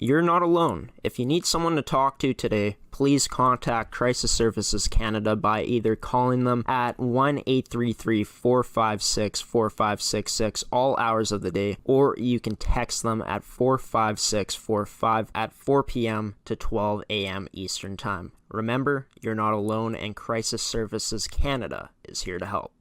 You're not alone. If you need someone to talk to today, please contact Crisis Services Canada by either calling them at 1-833-456-4566 all hours of the day, or you can text them at 45645 at 4 p.m. to 12 a.m. Eastern Time. Remember, you're not alone, and Crisis Services Canada is here to help.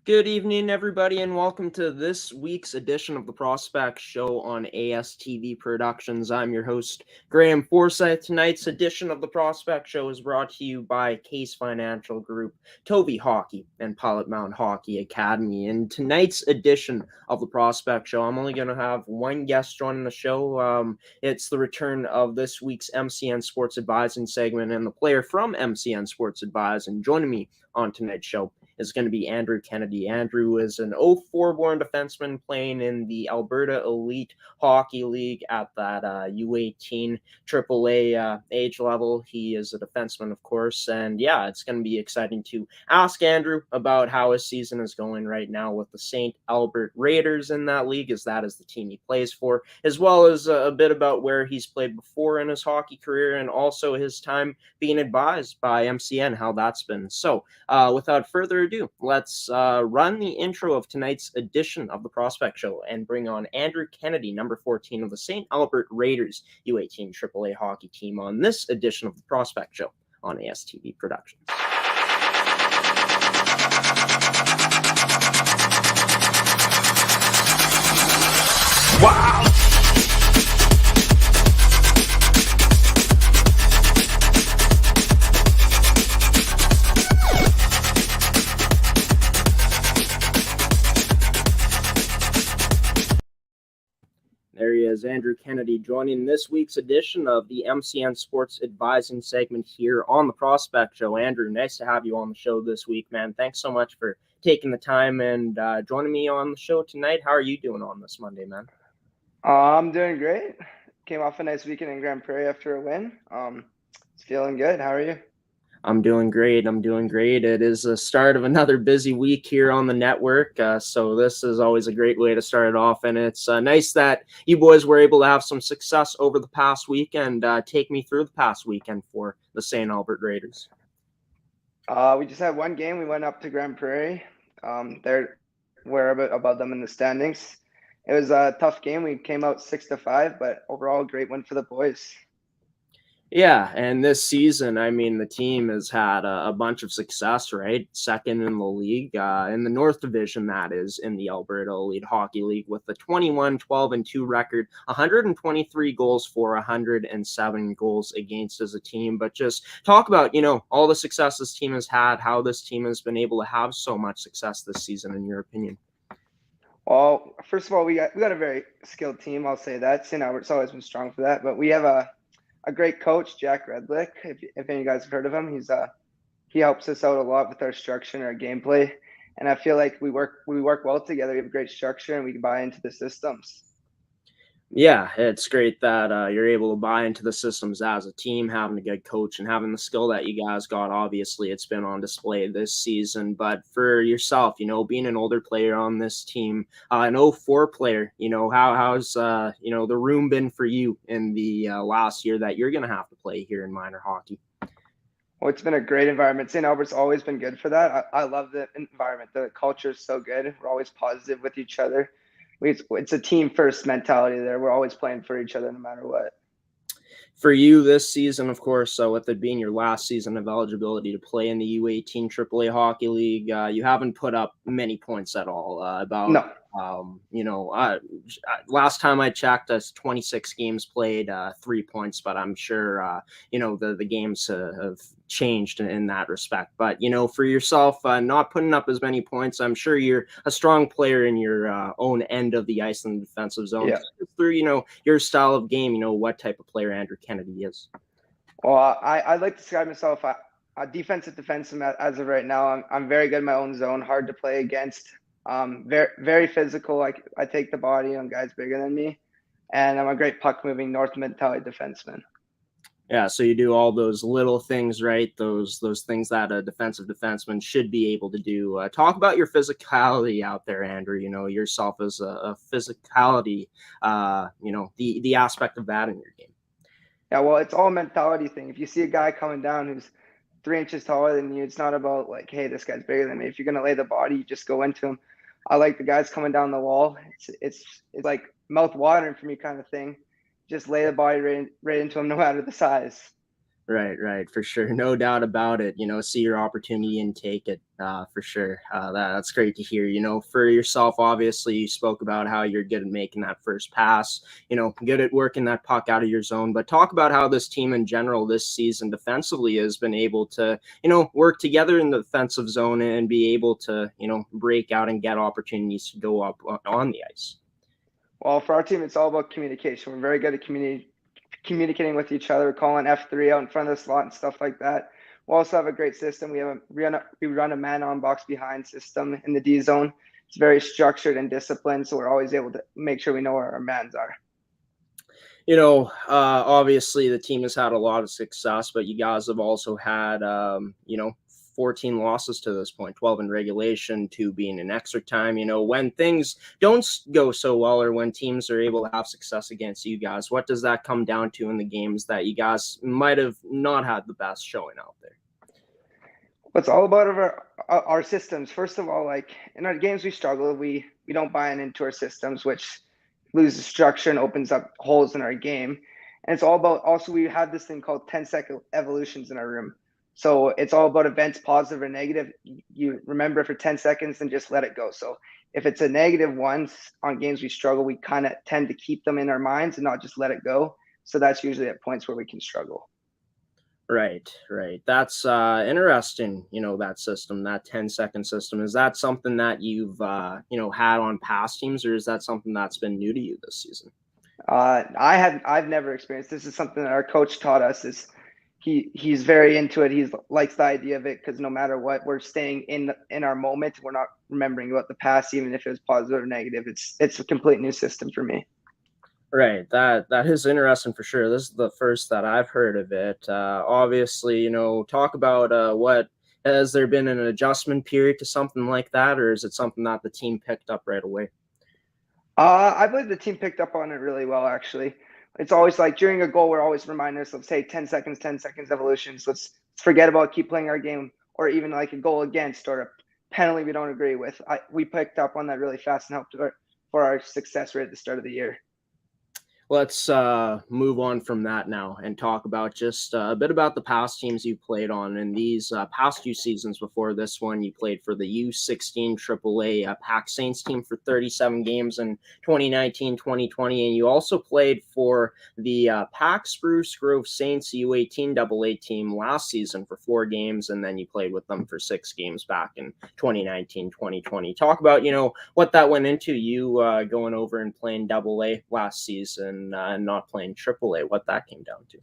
Good evening, everybody, and welcome to this week's edition of the Prospect Show on ASTV Productions. I'm your host, Graeme Forsyth. Tonight's edition of the Prospect Show is brought to you by Caisse Financial Group, TOVI Hockey, and Pilot-Mound Hockey-Academy. In tonight's edition of the Prospect Show, I'm only going to have one guest joining the show. It's the return of this week's MCN Sports Advising segment, and the player from MCN Sports Advising joining me on tonight's show is going to be Andrew Kennedy. Andrew is an 04-born defenseman playing in the Alberta Elite Hockey League at that U18 AAA age level. He is a defenseman, of course, and yeah, it's going to be exciting to ask Andrew about how his season is going right now with the St. Albert Raiders in that league, as that is the team he plays for, as well as a bit about where he's played before in his hockey career and also his time being advised by MCN, how that's been. So without further ado, let's run the intro of tonight's edition of the Prospect Show and bring on Andrew Kennedy, number 14 of the St. Albert Raiders U18 AAA hockey team, on this edition of the Prospect Show on ASTV Productions. Wow! There he is, Andrew Kennedy, joining this week's edition of the MCN Sports Advising segment here on the Prospect Show. Andrew, nice to have you on the show this week, man. Thanks so much for taking the time and joining me on the show tonight. How are you doing on this Monday, man? I'm doing great. Came off a nice weekend in Grand Prairie after a win. It's feeling good. How are you? I'm doing great. It is the start of another busy week here on the network, so this is always a great way to start it off, and it's nice that you boys were able to have some success over the past week and take me through the past weekend for the St. Albert Raiders. We just had one game. We went up to Grand Prairie. We're a bit above them in the standings. It was a tough game. We came out 6-5, but overall, a great win for the boys. Yeah, and this season, I mean, the team has had a bunch of success, right? Second in the league, in the North Division, that is, in the Alberta Elite Hockey League, with the 21-12-2 record, 123 goals for, 107 goals against as a team. But just talk about, all the success this team has had, how this team has been able to have so much success this season, in your opinion. Well, first of all, we got a very skilled team. I'll say that. St. Albert's always been strong for that, but we have a great coach, Jack Redlick. If any of you guys have heard of him, he helps us out a lot with our structure and our gameplay. And I feel like we work well together. We have a great structure and we can buy into the systems. Yeah, it's great that you're able to buy into the systems as a team, having a good coach and having the skill that you guys got. Obviously, it's been on display this season. But for yourself, being an older player on this team, an 04 player, how's the room been for you in the last year that you're going to have to play here in minor hockey? Well, it's been a great environment. St. Albert's always been good for that. I love the environment. The culture is so good. We're always positive with each other. It's a team first mentality there. We're always playing for each other no matter what. For you this season, of course, with it being your last season of eligibility to play in the U18 AAA Hockey League, you haven't put up many points at all. Last time I checked, 26 games played, 3 points, but I'm sure, the games have changed in that respect. But, for yourself, not putting up as many points, I'm sure you're a strong player in your own end of the ice in the defensive zone. Yeah. Through, your style of game, what type of player Andrew Kennedy is. Well, I like to describe myself a defensive defenseman as of right now. I'm very good in my own zone, hard to play against. Very, very physical. I take the body on guys bigger than me, and I'm a great puck moving north mentality defenseman. Yeah, so you do all those little things, right? Those things that a defensive defenseman should be able to do. Talk about your physicality out there, Andrew. You know, yourself as a physicality. The aspect of that in your game. Yeah, well, it's all a mentality thing. If you see a guy coming down who's 3 inches taller than you, it's not about like, hey, this guy's bigger than me. If you're gonna lay the body, you just go into him. I like the guys coming down the wall. It's like mouth watering for me kind of thing. Just lay the body right into him, no matter the size. Right, for sure. No doubt about it. You know, see your opportunity and take it for sure. That's great to hear. You know, for yourself, obviously, you spoke about how you're good at making that first pass, you know, good at working that puck out of your zone. But talk about how this team in general this season defensively has been able to, you know, work together in the defensive zone and be able to, you know, break out and get opportunities to go up on the ice. Well, for our team, it's all about communication. We're very good at communicating with each other, calling F3 out in front of the slot and stuff like that. We also have a great system. We run a man on box behind system in the D zone. It's very structured and disciplined, so we're always able to make sure we know where our mans are. You know, obviously the team has had a lot of success, but you guys have also had, 14 losses to this point, 12 in regulation, 2 being in extra time. You know, when things don't go so well or when teams are able to have success against you guys, what does that come down to in the games that you guys might have not had the best showing out there? It's all about our systems. First of all, like in our games we struggle, we don't buy into our systems, which loses structure and opens up holes in our game. And it's all about also we have this thing called 10-second evolutions in our room. So it's all about events, positive or negative. You remember for 10 seconds and just let it go. So if it's a negative once on games we struggle, we kind of tend to keep them in our minds and not just let it go. So that's usually at points where we can struggle. Right. That's interesting, you know, that system, that 10-second system. Is that something that you've, had on past teams, or is that something that's been new to you this season? I've never experienced. This is something that our coach taught us. He's very into it. He likes the idea of it because no matter what, we're staying in our moment. We're not remembering about the past, even if it was positive or negative. It's a complete new system for me. Right. That is interesting for sure. This is the first that I've heard of it. Obviously, you know, talk about what has there been an adjustment period to something like that, or is it something that the team picked up right away? I believe the team picked up on it really well, actually. It's always like during a goal, we're always reminding ourselves, hey, 10 seconds evolutions. Let's forget about keep playing our game, or even like a goal against or a penalty we don't agree with. We picked up on that really fast and helped for our success rate at the start of the year. Let's move on from that now and talk about just a bit about the past teams you played on. In these past 2 seasons before this one, you played for the U16 AAA Pac Saints team for 37 games in 2019-2020, and you also played for the Pac Spruce Grove Saints U18 AA team last season for 4 games, and then you played with them for 6 games back in 2019-2020. Talk about, you know, what that went into, you going over and playing AA last season and not playing AAA, what that came down to.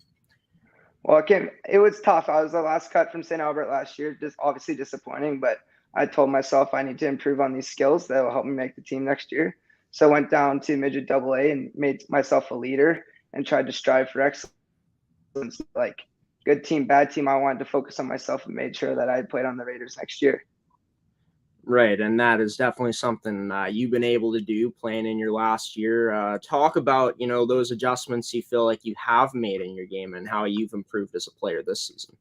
Well, it was tough. I was the last cut from St. Albert last year, just obviously disappointing, but I told myself I need to improve on these skills that will help me make the team next year. So I went down to midget AA and made myself a leader and tried to strive for excellence. Like good team, bad team, I wanted to focus on myself and made sure that I played on the Raiders next year. Right, and that is definitely something you've been able to do playing in your last year. Talk about, you know, those adjustments you feel like you have made in your game and how you've improved as a player this season.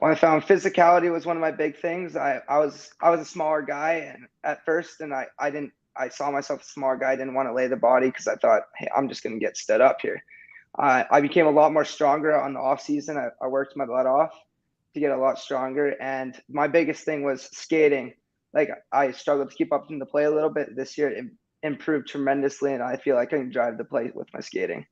Well, I found physicality was one of my big things. I was a smaller guy and at first, and I saw myself a smaller guy. I didn't want to lay the body because I thought, hey, I'm just going to get stood up here. I became a lot more stronger on the off season. I worked my butt off to get a lot stronger, and my biggest thing was skating. Like I struggled to keep up in the play a little bit. This year it improved tremendously, and I feel like I can drive the play with my skating.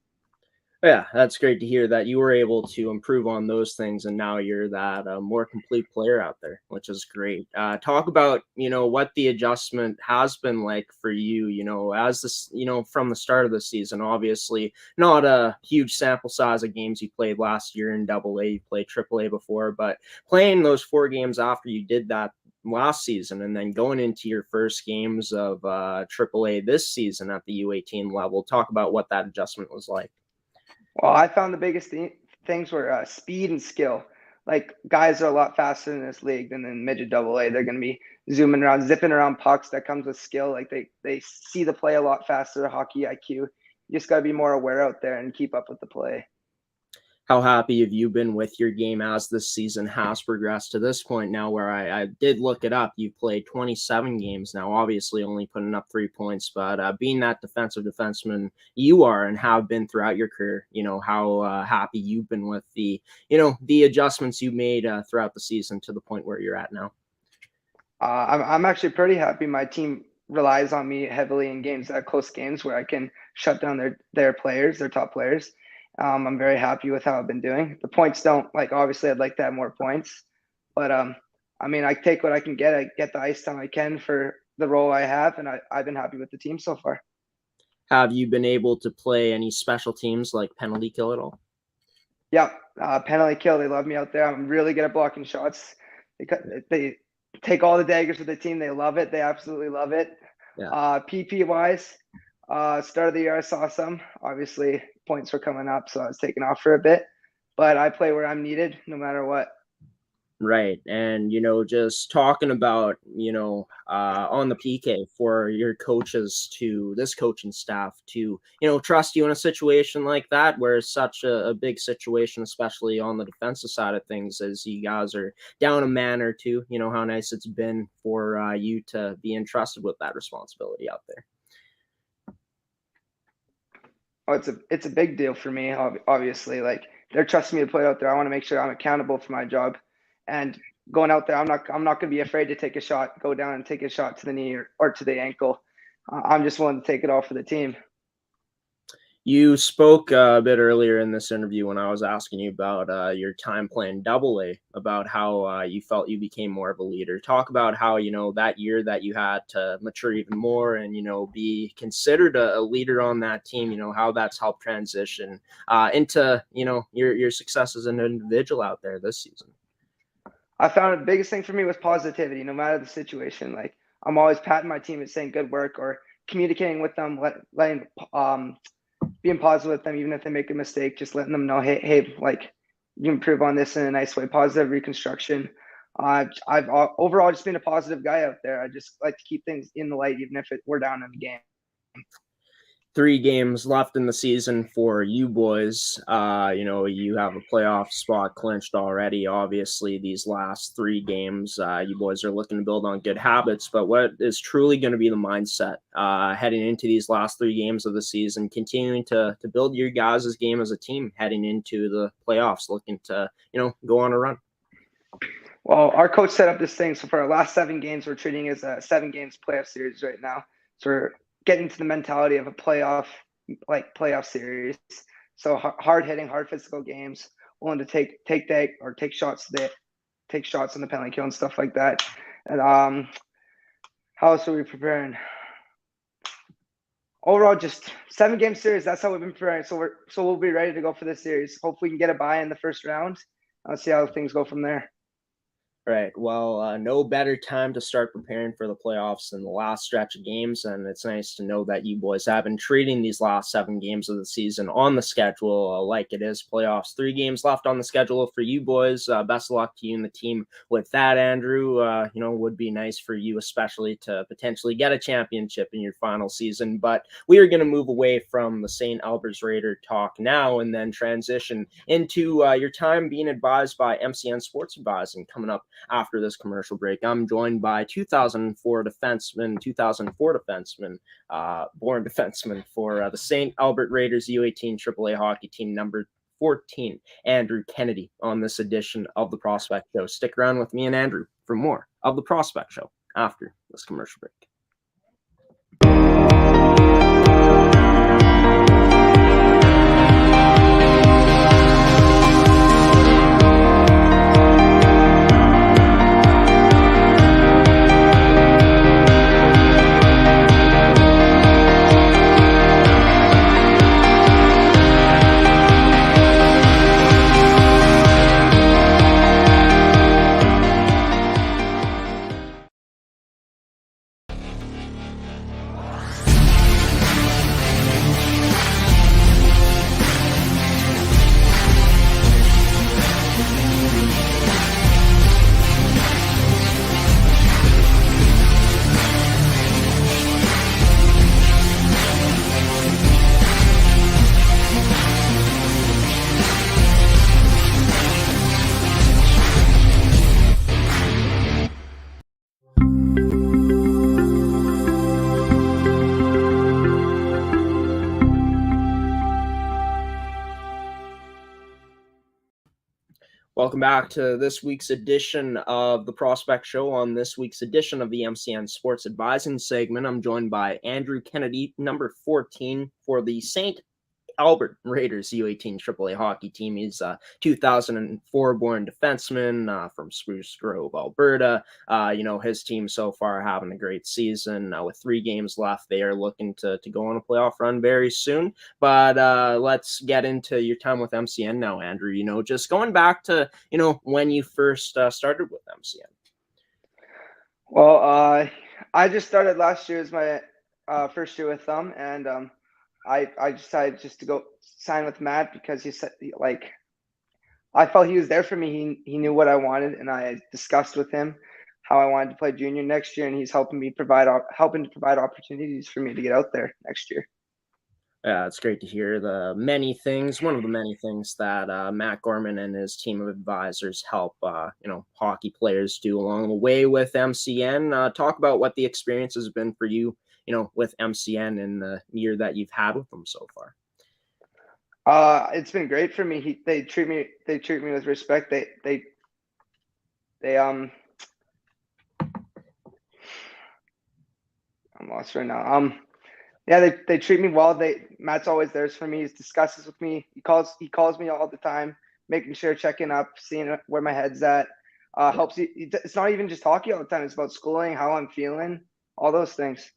Yeah, that's great to hear that you were able to improve on those things, and now you're that more complete player out there, which is great. Talk about, you know, what the adjustment has been like for you, you know, as this, you know, from the start of the season. Obviously, not a huge sample size of games you played last year in AA. You played AAA before, but playing those 4 games after you did that last season and then going into your first games of AAA this season at the U18 level. Talk about what that adjustment was like. Well, I found the biggest thing things were speed and skill. Like, guys are a lot faster in this league than in midget AA. They're going to be zooming around, zipping around pucks. That comes with skill. Like, they see the play a lot faster, hockey IQ. You just got to be more aware out there and keep up with the play. How happy have you been with your game as this season has progressed to this point now, where I did look it up? You've played 27 games now, obviously only putting up 3 points, but being that defenseman you are and have been throughout your career, how happy you've been with the adjustments you made throughout the season to the point where you're at now? I'm actually pretty happy. My team relies on me heavily in games, close games, where I can shut down their players, their top players. I'm very happy with how I've been doing. The points don't, obviously I'd like to have more points, but I take what I can get. I get the ice time I can for the role I have, and I've been happy with the team so far. Have you been able to play any special teams like penalty kill at all? Yeah, penalty kill. They love me out there. I'm really good at blocking shots. They take all the daggers with the team. They love it. They absolutely love it. Yeah. PP wise, start of the year I saw some. Obviously, points were coming up, so I was taking off for a bit. But I play where I'm needed, no matter what. Right. And, just talking about, on the PK for your coaches to this coaching staff to, trust you in a situation like that, where it's such a big situation, especially on the defensive side of things, as you guys are down a man or two, how nice it's been for you to be entrusted with that responsibility out there. Oh, it's a big deal for me, obviously. Like, they're trusting me to play out there. I want to make sure I'm accountable for my job. And going out there, I'm not going to be afraid to take a shot, go down and take a shot to the knee or to the ankle. I'm just willing to take it all for the team. You spoke a bit earlier in this interview when I was asking you about your time playing AA, about how you felt you became more of a leader. Talk about how, that year that you had to mature even more and, be considered a leader on that team, how that's helped transition into, your success as an individual out there this season. I found the biggest thing for me was positivity, no matter the situation. Like, I'm always patting my team and saying good work, or communicating with them, being positive with them, even if they make a mistake, just letting them know, hey, like, you improve on this in a nice way. Positive reconstruction. I've overall just been a positive guy out there. I just like to keep things in the light, even if we're down in the game. 3 games left in the season for you boys. You have a playoff spot clinched already. Obviously, these last 3 games, you boys are looking to build on good habits. But what is truly going to be the mindset heading into these last 3 games of the season, continuing to build your guys' game as a team heading into the playoffs, looking to, go on a run? Well, our coach set up this thing. So for our last 7 games, we're treating it as a 7 games playoff series right now. So we're getting to the mentality of a playoff series. So hard hitting, hard physical games, willing to take shots on the penalty kill and stuff like that. And how else are we preparing? Overall, just 7 game series. That's how we've been preparing. So we'll be ready to go for this series. Hopefully we can get a bye in the first round. I'll see how things go from there. Right. Well, no better time to start preparing for the playoffs than the last stretch of games. And it's nice to know that you boys have been treating these last 7 games of the season on the schedule like it is playoffs. 3 games left on the schedule for you boys. Best of luck to you and the team with that, Andrew. Would be nice for you, especially to potentially get a championship in your final season. But we are going to move away from the St. Albert Raider talk now and then transition into your time being advised by MCN Sports Advising coming up after this commercial break. I'm joined by 2004 defenseman, born defenseman for the St. Albert Raiders U18 AAA hockey team, number 14, Andrew Kennedy, on this edition of the Prospect Show. Stick around with me and Andrew for more of the Prospect Show after this commercial break. Welcome back to this week's edition of the Prospect Show. On this week's edition of the MCN Sports Advising segment, I'm joined by Andrew Kennedy, number 14 for the St. Albert Raiders U18 AAA hockey team. He's a 2004 born defenseman from Spruce Grove, Alberta. His team so far having a great season. With 3 games left, they are looking to go on a playoff run very soon. But let's get into your time with MCN now, Andrew. Just going back to, when you first started with MCN. Well, I just started last year as my first year with them, and I decided just to go sign with Matt because he said, I felt he was there for me. He knew what I wanted, and I discussed with him how I wanted to play junior next year, and he's helping to provide opportunities for me to get out there next year. Yeah, it's great to hear one of the many things that Matt Gorman and his team of advisors help, hockey players do along the way with MCN. Talk about what the experience has been for you, with MCN in the year that you've had with them so far. It's been great for me. They treat me with respect. I'm lost right now. Yeah, they treat me well. Matt's always there for me. He discusses with me. He calls me all the time, making sure, checking up, seeing where my head's at. Helps you. It's not even just hockey all the time. It's about schooling, how I'm feeling, all those things.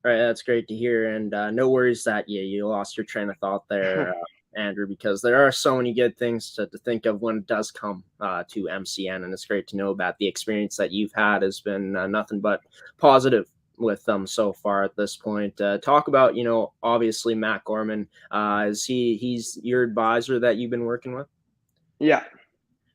All right, that's great to hear, and no worries that you lost your train of thought there, Andrew, because there are so many good things to think of when it does come to MCN, and it's great to know that the experience that you've had has been nothing but positive with them so far at this point. Talk about, obviously Matt Gorman. He's your advisor that you've been working with? Yeah.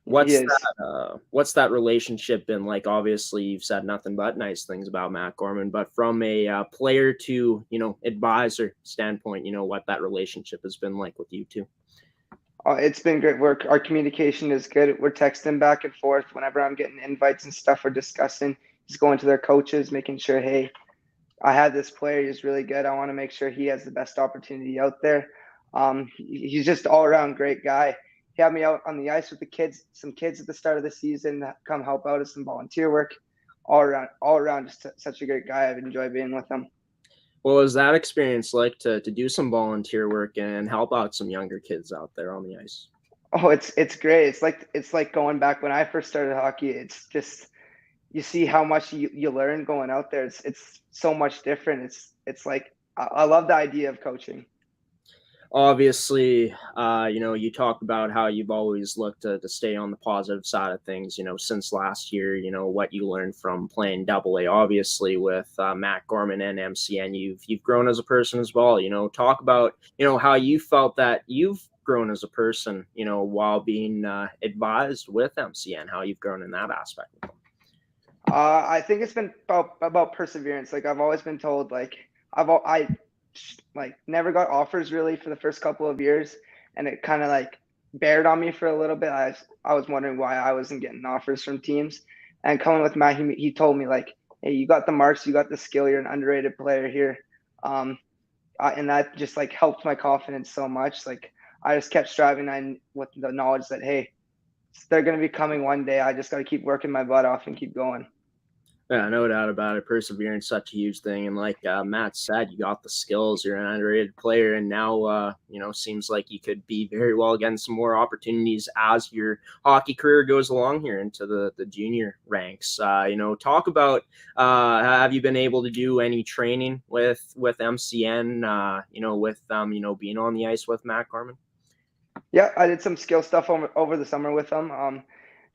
What's that relationship been like? Obviously, you've said nothing but nice things about Matt Gorman, but from a player to advisor standpoint, what that relationship has been like with you two. It's been great work. Our communication is good. We're texting back and forth whenever I'm getting invites and stuff. We're discussing. He's going to their coaches, making sure, hey, I had this player. He's really good. I want to make sure he has the best opportunity out there. He's just all around great guy. He had me out on the ice with some kids at the start of the season that come help out as some volunteer work. All around, just such a great guy. I've enjoyed being with him. What was that experience like to do some volunteer work and help out some younger kids out there on the ice? Oh, it's great. It's like going back when I first started hockey. It's just, you see how much you learn going out there. It's so much different. It's like, I love the idea of coaching. Obviously, you talked about how you've always looked to stay on the positive side of things, since last year, what you learned from playing AA. Obviously, with Matt Gorman and MCN, you've grown as a person as well. Talk about, how you felt that you've grown as a person, while being advised with MCN, how you've grown in that aspect. I think it's been about perseverance. Like, I've always been told, I never got offers really for the first couple of years, and it kind of bared on me for a little bit. I was wondering why I wasn't getting offers from teams, and coming with Matt, he told me, hey, you got the marks, you got the skill, you're an underrated player here, and that just helped my confidence so much. I just kept striving with the knowledge that, hey, they're going to be coming one day. I just got to keep working my butt off and keep going. Yeah, no doubt about it. Perseverance, such a huge thing. And like Matt said, you got the skills. You're an underrated player. And now, seems like you could be very well getting some more opportunities as your hockey career goes along here into the junior ranks. Talk about, have you been able to do any training with MCN, being on the ice with Matt Gorman? Yeah, I did some skill stuff over the summer with them.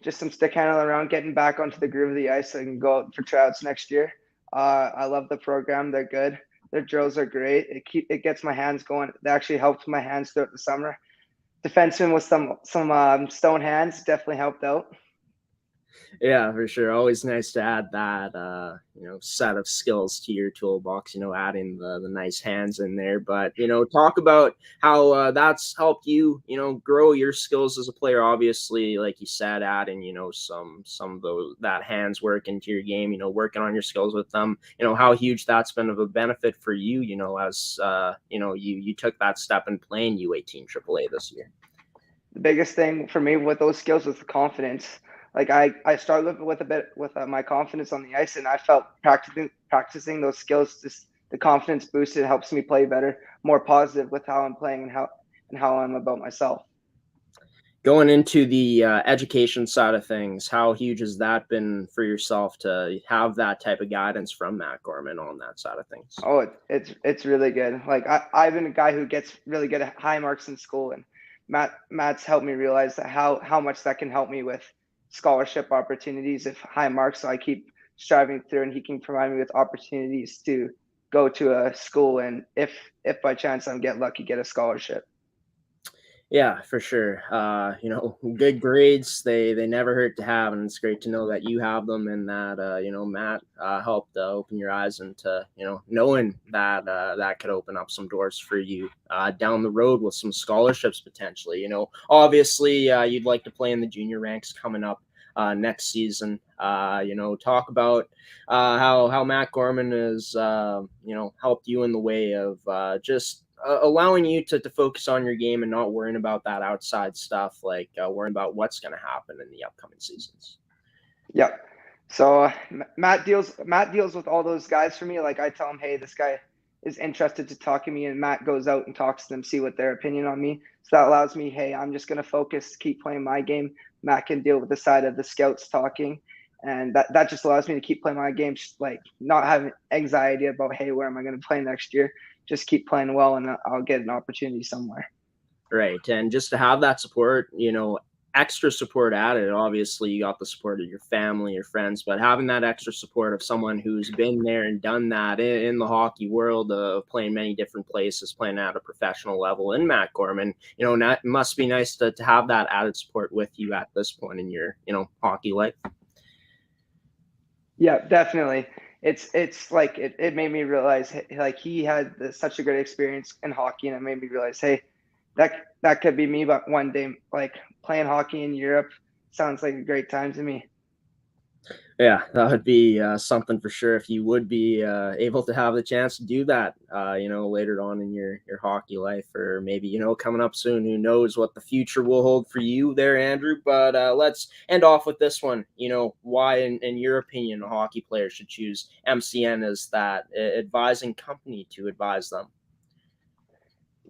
Just some stick handling around, getting back onto the groove of the ice so I can go out for tryouts next year. I love the program. They're good. Their drills are great. It gets my hands going. They actually helped my hands throughout the summer. Defenseman with some stone hands definitely helped out. Yeah, for sure. Always nice to add that, set of skills to your toolbox, adding the nice hands in there. But, talk about how that's helped you, grow your skills as a player. Obviously, like you said, adding, some of that hands work into your game, working on your skills with them, how huge that's been of a benefit for you, as, you took that step in playing U18 AAA this year. the biggest thing for me with those skills was the confidence. Like I struggled with a bit with my confidence on the ice, and I felt practicing those skills, just the confidence boosted helps me play better, more positive with how I'm playing and how I'm about myself. Going into the education side of things, how huge has that been for yourself to have that type of guidance from Matt Gorman on that side of things? Oh, it's really good. Like I've been a guy who gets really good at high marks in school, and Matt's helped me realize that how much that can help me with scholarship opportunities if high marks. So I keep striving through, and he can provide me with opportunities to go to a school, and if by chance I get lucky, get a scholarship. Yeah, for sure. Good grades, they never hurt to have, and it's great to know that you have them and that, Matt helped open your eyes into, knowing that that could open up some doors for you down the road with some scholarships potentially. Obviously, you'd like to play in the junior ranks coming up next season. Talk about how Matt Gorman has, helped you in the way of just allowing you to focus on your game and not worrying about that outside stuff, like worrying about what's going to happen in the upcoming seasons. Yep. So Matt deals with all those guys for me. Like I tell him, hey, this guy is interested to talk to me, and Matt goes out and talks to them, see what their opinion on me. So that allows me, hey, I'm just going to focus, keep playing my game. Matt can deal with the side of the scouts talking, and that just allows me to keep playing my game, like not having anxiety about, hey, where am I going to play next year? Just keep playing well, and I'll get an opportunity somewhere. Right, and just to have that support, extra support added. Obviously, you got the support of your family, your friends, but having that extra support of someone who's been there and done that in the hockey world, of playing many different places, playing at a professional level in Matt Gorman, it must be nice to have that added support with you at this point in your, hockey life. Yeah, definitely. It's like it made me realize, like he had such a great experience in hockey, and it made me realize, hey, that could be me, but one day, like playing hockey in Europe sounds like a great time to me. Yeah, that would be something for sure if you would be able to have the chance to do that, later on in your hockey life, or maybe, coming up soon. Who knows what the future will hold for you there, Andrew? But let's end off with this one. Why, in your opinion, a hockey player should choose MCN as that advising company to advise them?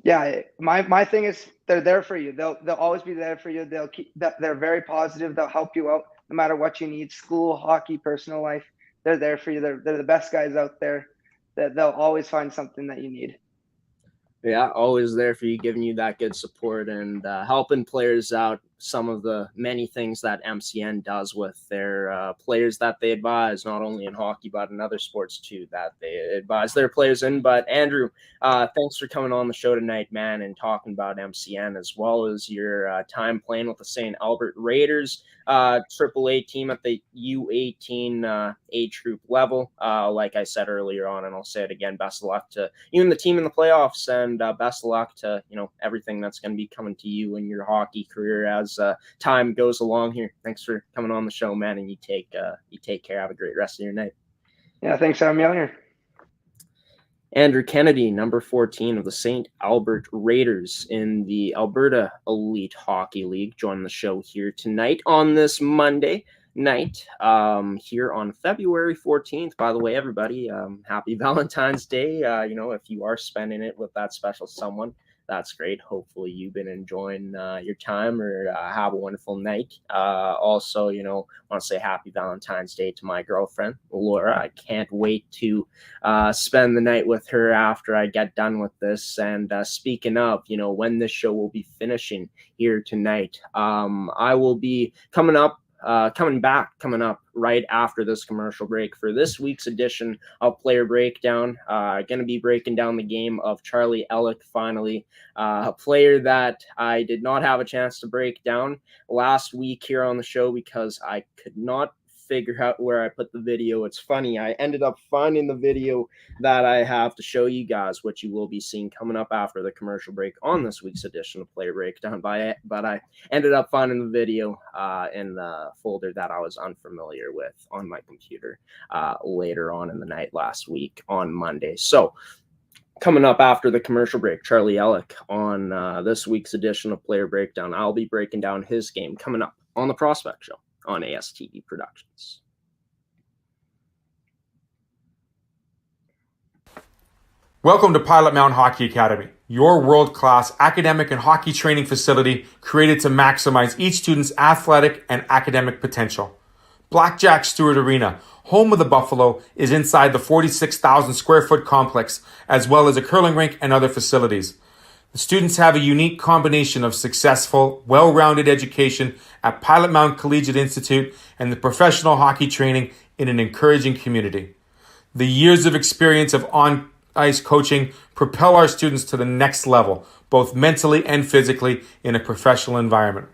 Yeah, my thing is they're there for you. They'll always be there for you. They're very positive. They'll help you out no matter what you need. School, hockey, personal life. They're there for you. They're the best guys out there. They'll always find something that you need. Yeah, always there for you, giving you that good support and helping players out. Some of the many things that MCN does with their players that they advise, not only in hockey, but in other sports too, that they advise their players in. But Andrew, thanks for coming on the show tonight, man, and talking about MCN as well as your time playing with the St. Albert Raiders. AAA team at the U18 age group level. Like I said earlier on, and I'll say it again, best of luck to you and the team in the playoffs, and best of luck to everything that's going to be coming to you in your hockey career as time goes along here. Thanks for coming on the show, man, and you take care. Have a great rest of your night. Yeah, thanks for having me on here. Andrew Kennedy, number 14 of the St. Albert Raiders in the Alberta Elite Hockey League, joined the show here tonight on this Monday night, here on February 14th. By the way, everybody, happy Valentine's Day. If you are spending it with that special someone, that's great. Hopefully you've been enjoying your time, or have a wonderful night. Also, want to say happy Valentine's Day to my girlfriend, Laura. I can't wait to spend the night with her after I get done with this. And speaking of, when this show will be finishing here tonight, I will be coming up right after this commercial break for this week's edition of Player Breakdown. Going to be breaking down the game of Charlie Elick, finally, a player that I did not have a chance to break down last week here on the show because I could not figure out where I put the video. It's funny, I ended up finding the video that I have to show you guys, which you will be seeing coming up after the commercial break on this week's edition of Player Breakdown. But I ended up finding the video in the folder that I was unfamiliar with on my computer later on in the night last week on Monday. So Coming up after the commercial break, Charlie Elick on this week's edition of Player Breakdown. I'll be breaking down his game coming up on the Prospect Show on ASTV Productions. Welcome to Pilot-Mound Hockey-Academy, your world-class academic and hockey training facility created to maximize each student's athletic and academic potential. Blackjack Stewart Arena, home of the Buffalo, is inside the 46,000 square foot complex, as well as a curling rink and other facilities. The students have a unique combination of successful, well-rounded education at Pilot-Mound Collegiate Institute and the professional hockey training in an encouraging community. The years of experience of on-ice coaching propel our students to the next level, both mentally and physically, in a professional environment.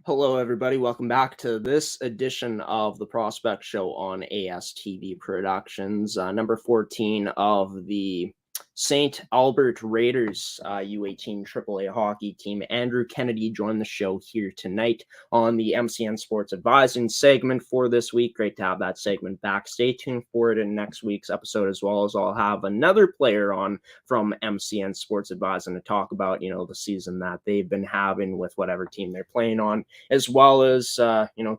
Hello, everybody. Welcome back to this edition of the Prospect Show on ASTV Productions, number 14 of the St. Albert Raiders U18 AAA hockey team. Andrew Kennedy joined the show here tonight on the MCN Sports Advising segment for this week. Great to have that segment back. Stay tuned for it in next week's episode, as well as I'll have another player on from MCN Sports Advising to talk about, the season that they've been having with whatever team they're playing on, as well as,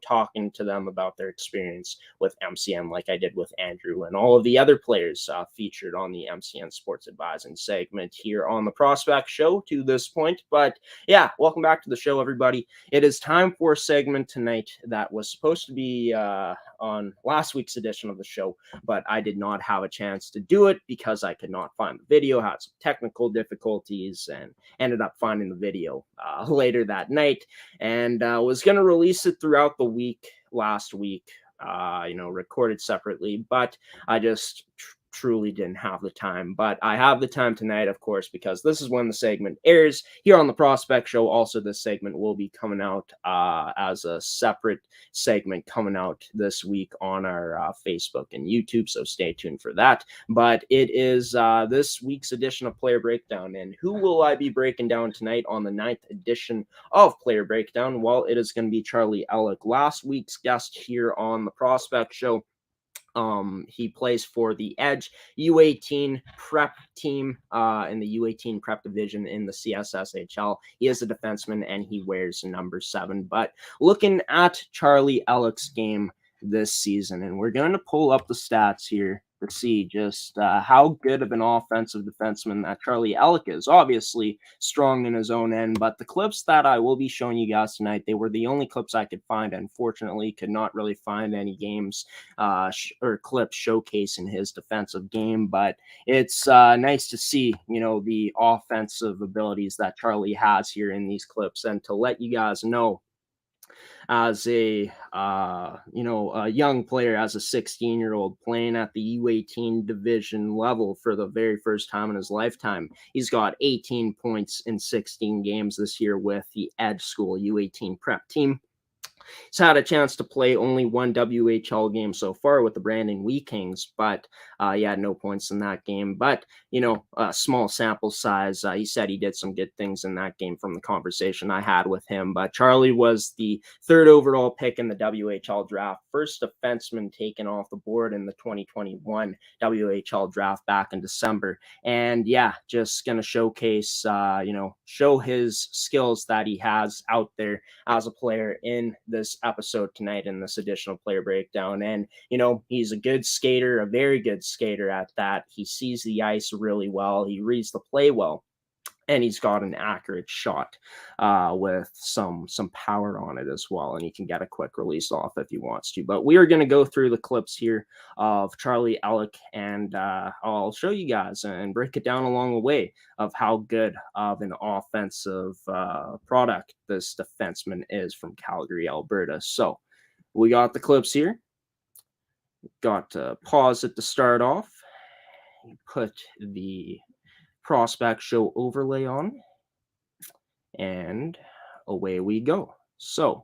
talking to them about their experience with MCN, like I did with Andrew and all of the other players featured on the MCN Sports Advising segment here on the Prospect Show to this point. But yeah, welcome back to the show, everybody. It is time for a segment tonight that was supposed to be on last week's edition of the show, but I did not have a chance to do it because I could not find the video, had some technical difficulties, and ended up finding the video later that night, and was going to release it throughout the week last week, recorded separately, but I just truly didn't have the time. But I have the time tonight, of course, because this is when the segment airs here on the Prospect Show. Also, this segment will be coming out as a separate segment coming out this week on our Facebook and YouTube, so stay tuned for that. But it is this week's edition of Player Breakdown, and who will I be breaking down tonight on the 9th edition of Player Breakdown? Well, it is going to be Charlie Elick, last week's guest here on the Prospect Show. He plays for the Edge U18 prep team in the U18 prep division in the CSSHL. He is a defenseman and he wears number 7. But looking at Charlie Elick's game this season, and we're going to pull up the stats here to see just how good of an offensive defenseman that Charlie Elick is. Obviously strong in his own end, but the clips that I will be showing you guys tonight, they were the only clips I could find. Unfortunately, could not really find any games or clips showcasing his defensive game, but it's nice to see, the offensive abilities that Charlie has here in these clips, and to let you guys know, as a a young player, as a 16-year-old playing at the U18 division level for the very first time in his lifetime. He's got 18 points in 16 games this year with the Edge School U18 prep team. He's had a chance to play only one WHL game so far with the Brandon Wee Kings, but he had no points in that game. But, a small sample size. He said he did some good things in that game from the conversation I had with him. But Charlie was the 3rd overall pick in the WHL draft, first defenseman taken off the board in the 2021 WHL draft back in December. And yeah, just going to showcase, show his skills that he has out there as a player in the this episode tonight in this additional player breakdown. And, he's a good skater, a very good skater at that. He sees the ice really well. He reads the play well. And he's got an accurate shot with some power on it as well. And he can get a quick release off if he wants to. But we are going to go through the clips here of Charlie Elick, and I'll show you guys and break it down along the way of how good of an offensive product this defenseman is from Calgary, Alberta. So we got the clips here. Got to pause it to start off. Put the prospect show overlay on, and away we go. So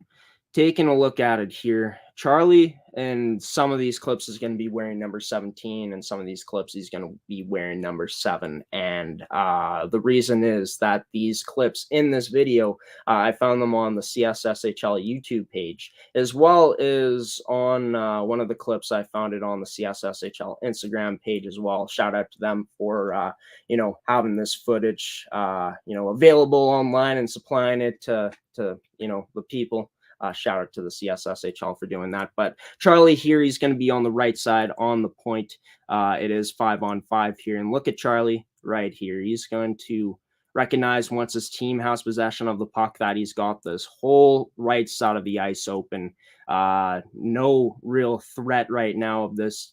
taking a look at it here, Charlie in some of these clips is going to be wearing number 17, and some of these clips he's going to be wearing number 7. And the reason is that these clips in this video, I found them on the CSSHL YouTube page, as well as on one of the clips I found it on the CSSHL Instagram page as well. Shout out to them for having this footage available online and supplying it to the people. Shout out to the CSSHL for doing that. But Charlie here, he's going to be on the right side on the point. It is 5-on-5 here. And look at Charlie right here. He's going to recognize once his team has possession of the puck that he's got this whole right side of the ice open. No real threat right now of this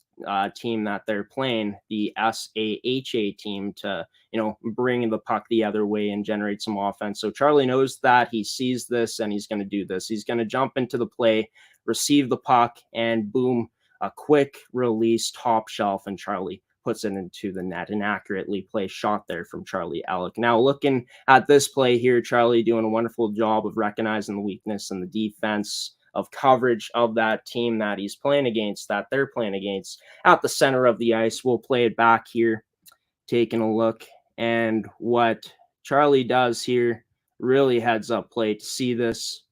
team that they're playing, the SAHA team, to bring the puck the other way and generate some offense. So Charlie knows that. He sees this and he's going to do this. He's going to jump into the play, receive the puck, and boom, a quick release top shelf, and Charlie puts it into the net. An accurately placed shot there from Charlie Elick. Now looking at this play here, Charlie doing a wonderful job of recognizing the weakness in the defense of coverage of that team that he's playing against, that they're playing against at the center of the ice. We'll play it back here, taking a look. And what Charlie does here, really heads up play to see this.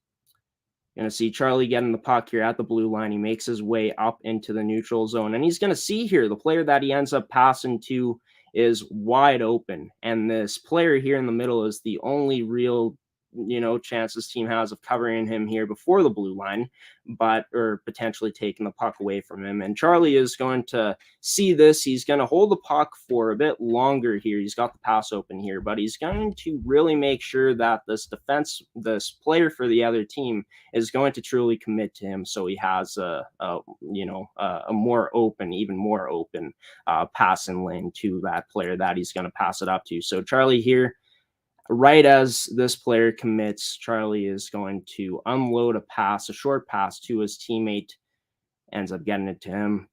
You're going to see Charlie getting the puck here at the blue line. He makes his way up into the neutral zone, and he's going to see here the player that he ends up passing to is wide open. And this player here in the middle is the only real chance this team has of covering him here before the blue line, or potentially taking the puck away from him. And Charlie is going to see this. He's going to hold the puck for a bit longer here. He's got the pass open here, but he's going to really make sure that this player for the other team is going to truly commit to him. So he has a more open passing lane to that player that he's going to pass it up to. So Charlie here, right as this player commits, Charlie is going to unload a short pass to his teammate, ends up getting it to him.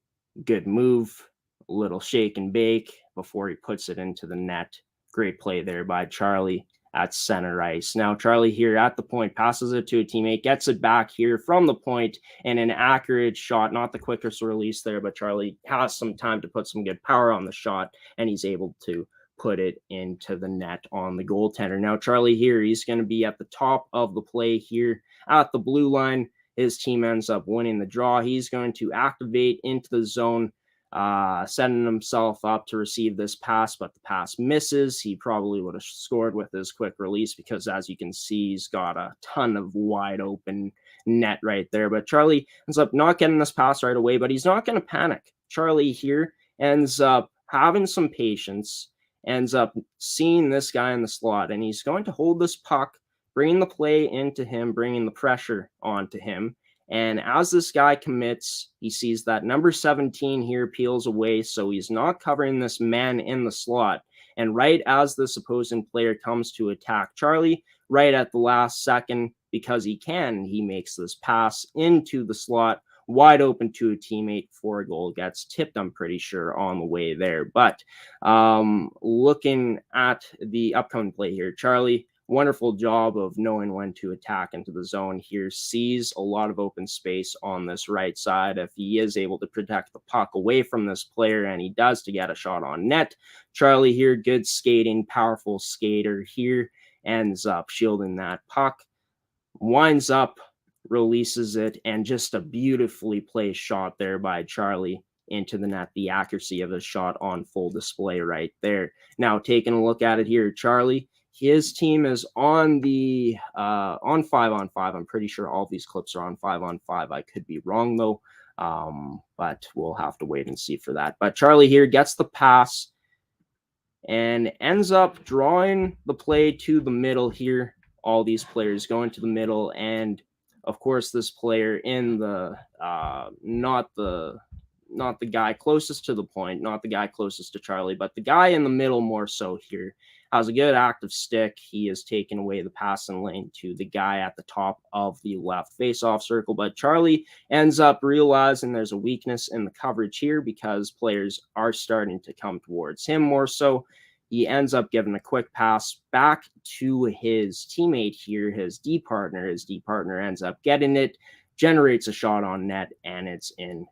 Good move, a little shake and bake before he puts it into the net. Great play there by Charlie at center ice. Now Charlie here at the point passes it to a teammate, gets it back here from the point, and an accurate shot, not the quickest release there, but Charlie has some time to put some good power on the shot, and he's able to put it into the net on the goaltender. Now Charlie here, he's going to be at the top of the play here at the blue line. His team ends up winning the draw. He's going to activate into the zone, setting himself up to receive this pass, but the pass misses. He probably would have scored with his quick release because, as you can see, he's got a ton of wide open net right there. But Charlie ends up not getting this pass right away, but he's not going to panic. Charlie here ends up having some patience, ends up seeing this guy in the slot, and he's going to hold this puck, bringing the play into him, bringing the pressure onto him. And as this guy commits, he sees that number 17 here peels away, so he's not covering this man in the slot. And right as this opposing player comes to attack Charlie, right at the last second, because he makes this pass into the slot, wide open to a teammate for a goal. Gets tipped, I'm pretty sure, on the way there. But looking at the upcoming play here, Charlie, wonderful job of knowing when to attack into the zone here. Sees a lot of open space on this right side. If he is able to protect the puck away from this player, and he does, to get a shot on net. Charlie here, good skating, powerful skater here, ends up shielding that puck, winds up, releases it, and just a beautifully placed shot there by Charlie into the net. The accuracy of the shot on full display right there. Now taking a look at it here, Charlie, his team is on the on 5-on-5. I'm pretty sure all these clips are on 5-on-5. I could be wrong though, but we'll have to wait and see for that. But Charlie here gets the pass and ends up drawing the play to the middle here. All these players going to the middle, and of course this player in the not the guy closest to the point, not the guy closest to Charlie, but the guy in the middle more so here has a good active stick. He has taken away the passing lane to the guy at the top of the left face-off circle, but Charlie ends up realizing there's a weakness in the coverage here because players are starting to come towards him more so. He ends up giving a quick pass back to his teammate here, his D partner. His D partner ends up getting it, generates a shot on net, and it's in.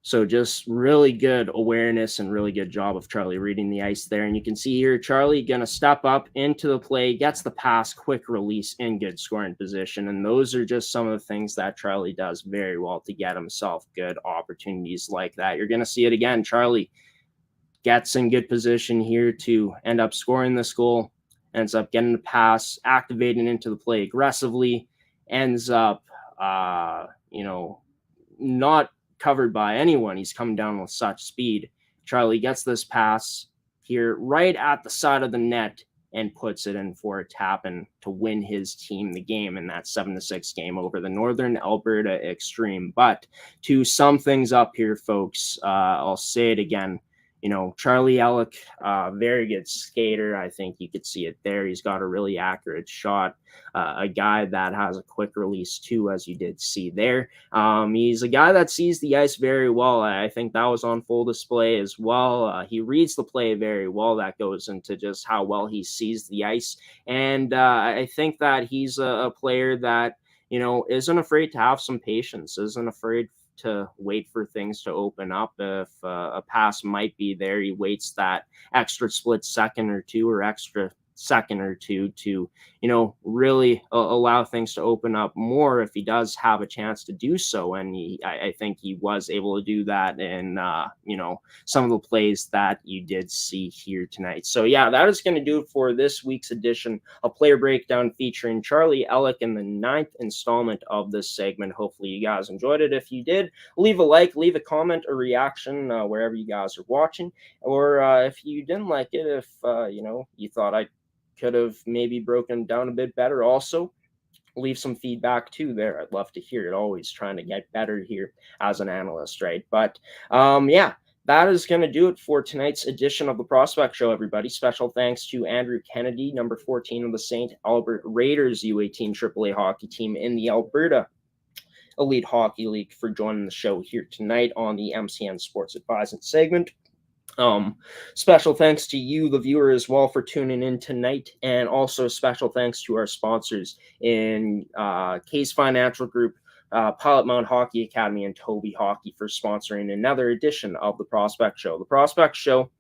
So just really good awareness and really good job of Charlie reading the ice there. And you can see here, Charlie going to step up into the play, gets the pass, quick release, in good scoring position. And those are just some of the things that Charlie does very well to get himself good opportunities like that. You're going to see it again. Charlie gets in good position here to end up scoring this goal, ends up getting the pass, activating into the play aggressively, ends up, not covered by anyone. He's coming down with such speed. Charlie gets this pass here right at the side of the net and puts it in for a tap and to win his team the game in that 7-6 game over the Northern Alberta Extreme. But to sum things up here, folks, I'll say it again. Charlie Elick, very good skater. I think you could see it there. He's got a really accurate shot. A guy that has a quick release too, as you did see there. He's a guy that sees the ice very well. I think that was on full display as well. He reads the play very well. That goes into just how well he sees the ice. And I think that he's a player that, isn't afraid to have some patience, isn't afraid to wait for things to open up. If a pass might be there, he waits that extra split second or two or extra second or two to, really allow things to open up more if he does have a chance to do so. And I think he was able to do that in, some of the plays that you did see here tonight. So yeah, that is going to do it for this week's edition of Player Breakdown featuring Charlie Elick in the 9th installment of this segment. Hopefully you guys enjoyed it. If you did, leave a like, leave a comment or reaction wherever you guys are watching. Or if you didn't like it, if, you thought I could have maybe broken down a bit better, also leave some feedback too there. I'd love to hear it. Always trying to get better here as an analyst, right? But yeah, that is going to do it for tonight's edition of the Prospect Show, everybody. Special thanks to Andrew Kennedy, number 14 of the St. Albert Raiders U18 AAA hockey team in the Alberta Elite Hockey League, for joining the show here tonight on the MCN Sports Advising segment. Special thanks to you, the viewer, as well, for tuning in tonight, and also special thanks to our sponsors in Caisse Financial Group, Pilot-Mound Hockey-Academy, and TOVI Hockey for sponsoring another edition of the Prospect Show. The Prospect Show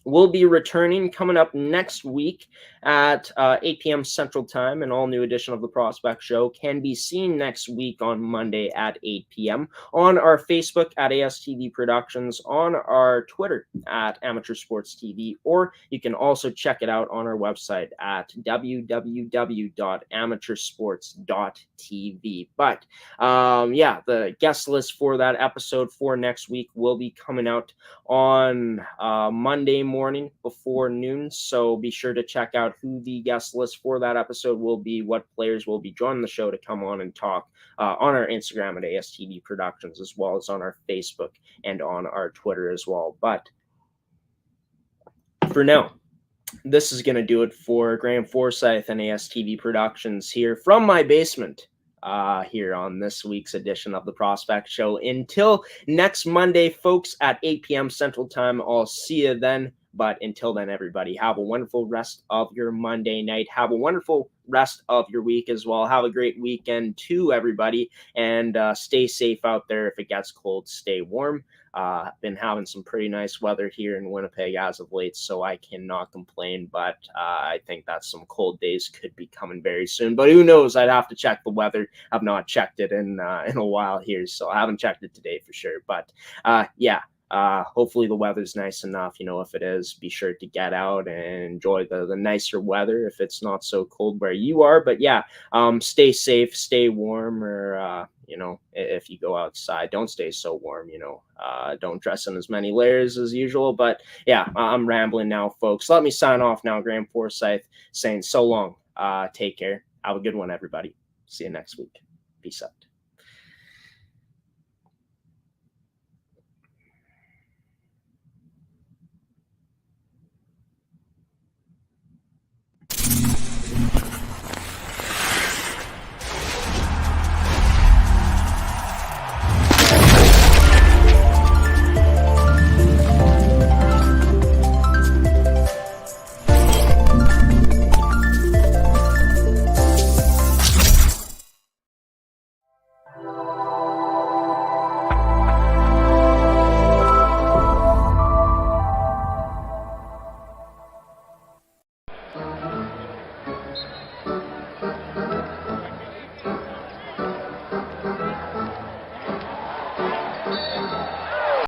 will be returning coming up next week at 8 p.m. Central Time. An all-new edition of the Prospect Show can be seen next week on Monday at 8 p.m. on our Facebook at ASTV Productions, on our Twitter at Amateur Sports TV, or you can also check it out on our website at www.amateursports.tv. But yeah, the guest list for that episode for next week will be coming out on Monday morning before noon, so be sure to check out who the guest list for that episode will be, what players will be joining the show to come on and talk on our Instagram at ASTV Productions, as well as on our Facebook and on our Twitter as well. But for now, this is going to do it for Graeme Forsyth and ASTV Productions here from my basement here on this week's edition of the Prospect Show. Until next Monday, folks, at 8 p.m. Central Time, I'll see you then. But until then, everybody, have a wonderful rest of your Monday night. Have a wonderful rest of your week as well. Have a great weekend too, everybody. And stay safe out there. If it gets cold, stay warm. Been having some pretty nice weather here in Winnipeg as of late, so I cannot complain. But I think that some cold days could be coming very soon. But who knows? I'd have to check the weather. I've not checked it in a while here, so I haven't checked it today for sure. But yeah. hopefully the weather's nice enough. If it is, be sure to get out and enjoy the nicer weather if it's not so cold where you are. But yeah, stay safe, stay warm, or if you go outside, don't stay so warm. Don't dress in as many layers as usual. But yeah, I'm rambling now, folks. Let me sign off now. Graeme Forsyth saying so long. Take care. Have a good one, everybody. See you next week. Peace out.